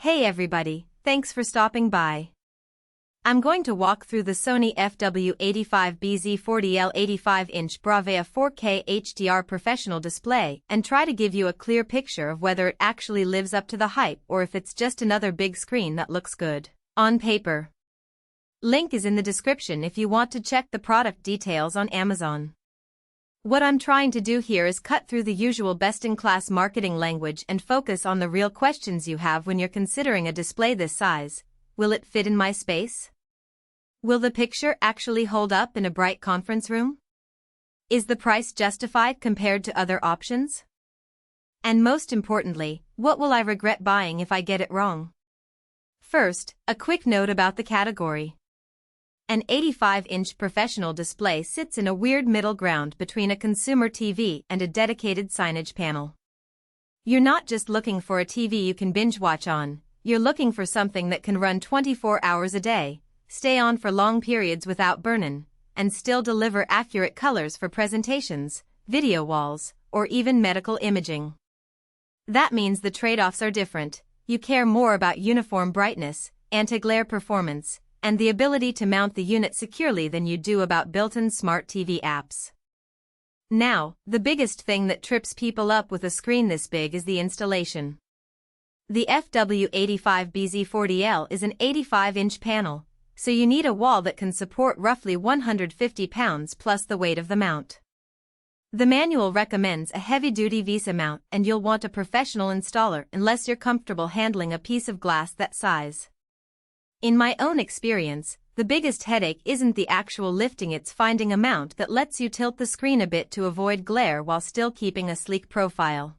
Hey everybody, thanks for stopping by. I'm going to walk through the Sony FW85BZ40L 85-inch Bravia 4K HDR professional display and try to give you a clear picture of whether it actually lives up to the hype or if it's just another big screen that looks good on paper. Link is in the description if you want to check the product details on Amazon. What I'm trying to do here is cut through the usual best-in-class marketing language and focus on the real questions you have when you're considering a display this size. Will it fit in my space? Will the picture actually hold up in a bright conference room? Is the price justified compared to other options? And most importantly, what will I regret buying if I get it wrong? First, a quick note about the category. An 85-inch professional display sits in a weird middle ground between a consumer TV and a dedicated signage panel. You're not just looking for a TV you can binge watch on, you're looking for something that can run 24 hours a day, stay on for long periods without burn-in, and still deliver accurate colors for presentations, video walls, or even medical imaging. That means the trade-offs are different. You care more about uniform brightness, anti-glare performance, and the ability to mount the unit securely than you do about built-in smart TV apps. Now, the biggest thing that trips people up with a screen this big is the installation. The FW85BZ40L is an 85-inch panel, so you need a wall that can support roughly 150 pounds plus the weight of the mount. The manual recommends a heavy-duty VESA mount and you'll want a professional installer unless you're comfortable handling a piece of glass that size. In my own experience, the biggest headache isn't the actual lifting, it's finding a mount that lets you tilt the screen a bit to avoid glare while still keeping a sleek profile.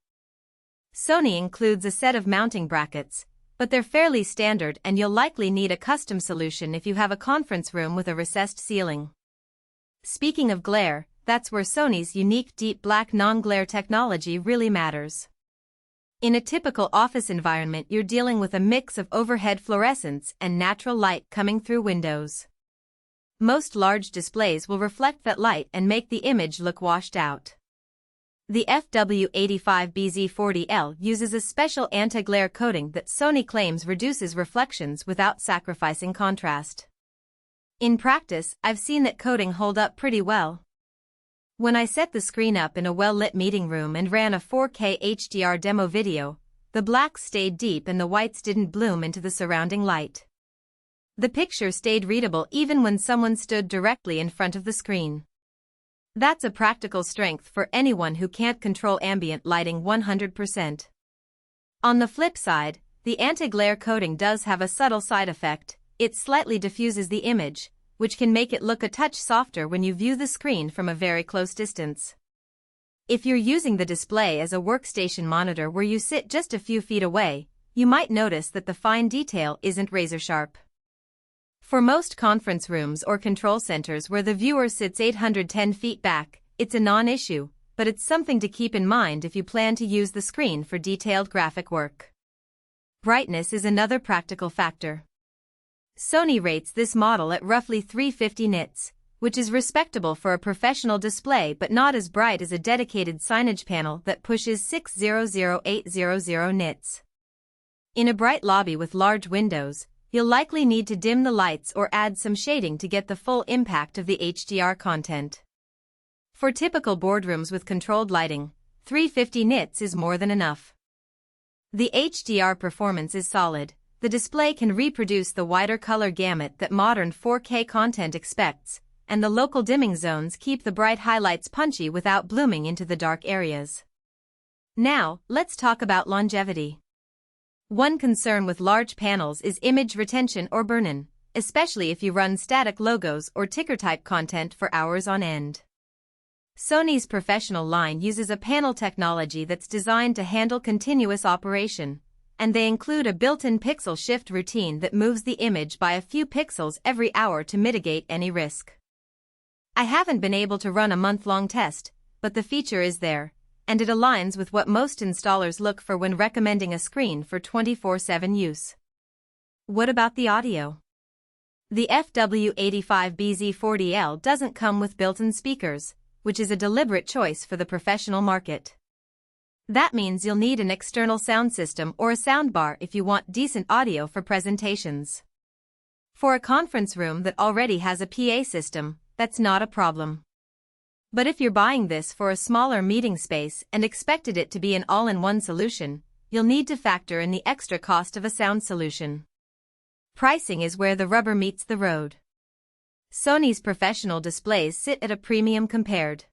Sony includes a set of mounting brackets, but they're fairly standard and you'll likely need a custom solution if you have a conference room with a recessed ceiling. Speaking of glare, that's where Sony's unique deep black non-glare technology really matters. In a typical office environment, you're dealing with a mix of overhead fluorescence and natural light coming through windows. Most large displays will reflect that light and make the image look washed out. The FW85BZ40L uses a special anti-glare coating that Sony claims reduces reflections without sacrificing contrast. In practice, I've seen that coating hold up pretty well. When I set the screen up in a well-lit meeting room and ran a 4K HDR demo video, the blacks stayed deep and the whites didn't bloom into the surrounding light. The picture stayed readable even when someone stood directly in front of the screen. That's a practical strength for anyone who can't control ambient lighting 100%. On the flip side, the anti-glare coating does have a subtle side effect. It slightly diffuses the image, which can make it look a touch softer when you view the screen from a very close distance. If you're using the display as a workstation monitor where you sit just a few feet away, you might notice that the fine detail isn't razor sharp. For most conference rooms or control centers where the viewer sits 810 feet back, it's a non-issue, but it's something to keep in mind if you plan to use the screen for detailed graphic work. Brightness is another practical factor. Sony rates this model at roughly 350 nits, which is respectable for a professional display but not as bright as a dedicated signage panel that pushes 600800 nits. In a bright lobby with large windows, you'll likely need to dim the lights or add some shading to get the full impact of the HDR content. For typical boardrooms with controlled lighting, 350 nits is more than enough. The HDR performance is solid. The display can reproduce the wider color gamut that modern 4K content expects, and the local dimming zones keep the bright highlights punchy without blooming into the dark areas. Now, let's talk about longevity. One concern with large panels is image retention or burn-in, especially if you run static logos or ticker-type content for hours on end. Sony's professional line uses a panel technology that's designed to handle continuous operation, and they include a built-in pixel shift routine that moves the image by a few pixels every hour to mitigate any risk. I haven't been able to run a month-long test, but the feature is there, and it aligns with what most installers look for when recommending a screen for 24/7 use. What about the audio? The FW85BZ40L doesn't come with built-in speakers, which is a deliberate choice for the professional market. That means you'll need an external sound system or a soundbar if you want decent audio for presentations. For a conference room that already has a PA system, that's not a problem. But if you're buying this for a smaller meeting space and expected it to be an all-in-one solution, you'll need to factor in the extra cost of a sound solution. Pricing is where the rubber meets the road. Sony's professional displays sit at a premium compared